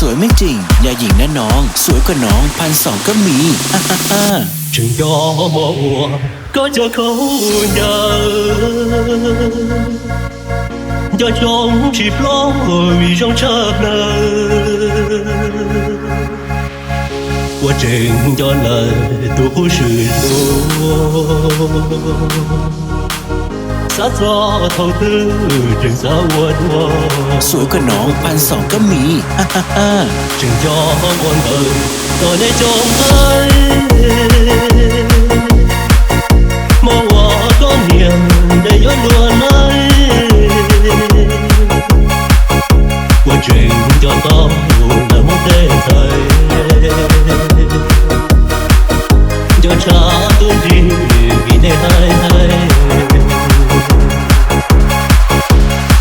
วยไม่จริงอย่าหญิงนะน้องสวยกว่าน้อง1,200ก็มีฮ่าฮ่าฮ่า Chừng gió mùa có cho khấu nhờ do trong chỉ lo vì trong chớp nở quá trình cho lời tu sự sát gió thâu tư chừng gió quên hoa สวยกว่าน้อง1,200ก็มีฮ่าฮ่าฮ่า chừng gió muôn đời rồi để trong ấy mong hoa có niềm để nhớ luôn ấy quá trình cho tao là một đêm thời cho cha tôi đi vì để hai hai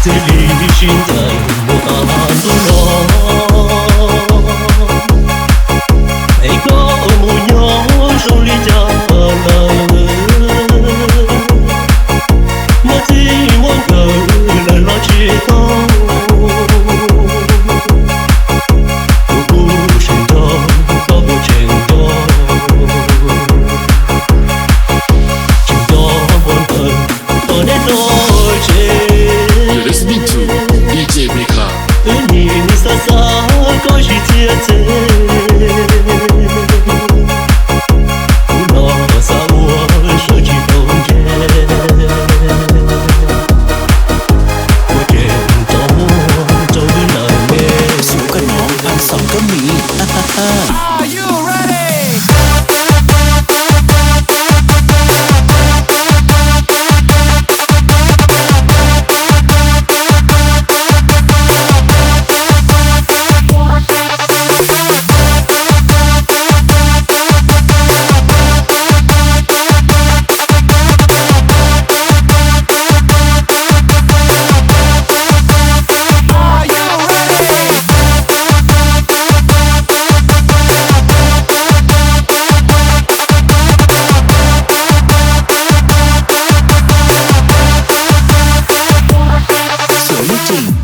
sẽ đi xin dạy một ta tôi lo hãy có một nhóm trong ly trà lời mà chỉ muốn cờ là lo chỉ không You're listening to DJ Mika. nhìn xa xa có gì chia sẻ lo xa ua sợ chỉ không che qua chuyện trong cái lời nghe สวยกว่าน้อง1,200ก็มีฮ่าฮ่าฮ่า Are you ready?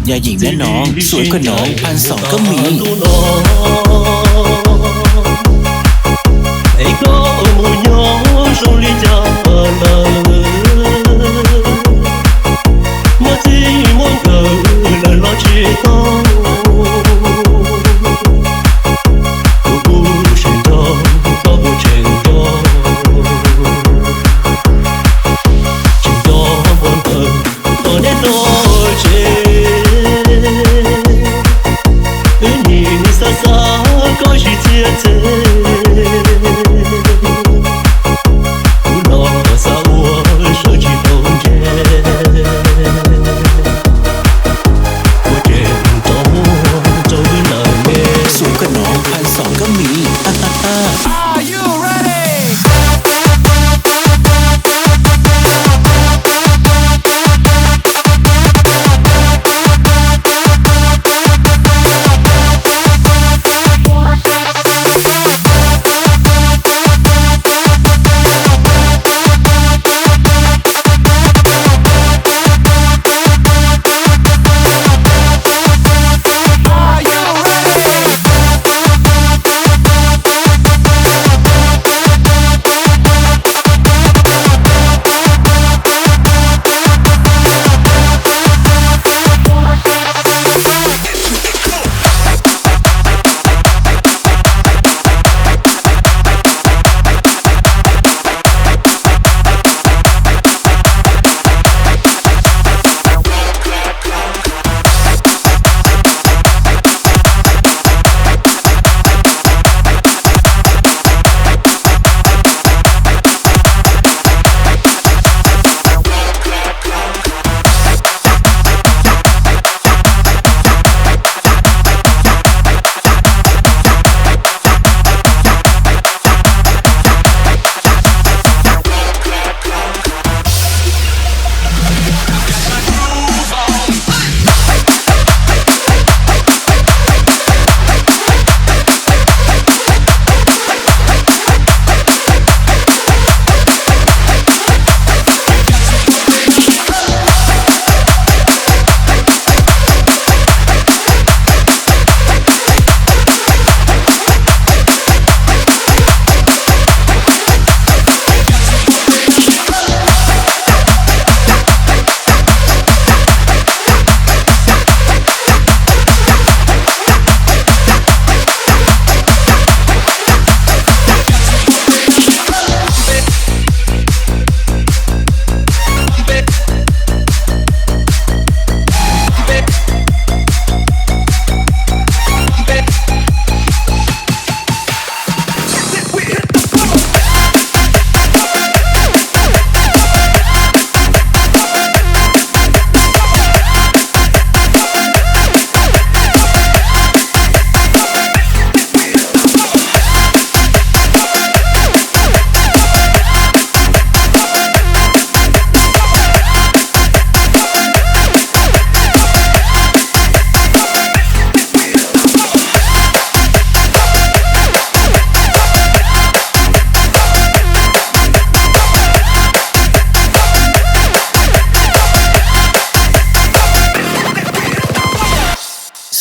อย่าหญิงนะน้องสวยกว่าน้อง1,200ก็มี hãy có một nhóm trong ly trà lời mà chỉ muốn cờ là lo chỉ không cuộc chuyện đó có một chuyện đó chuyện đó buồn cờ còn đến đôi nhìn xa xa có gì chia sẻ lo xa ua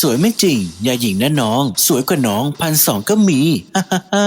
สวยไม่จริง อย่าหยิ่งนะน้อง สวยกว่าน้อง1,200ก็มี ฮ่าฮ่าฮ่า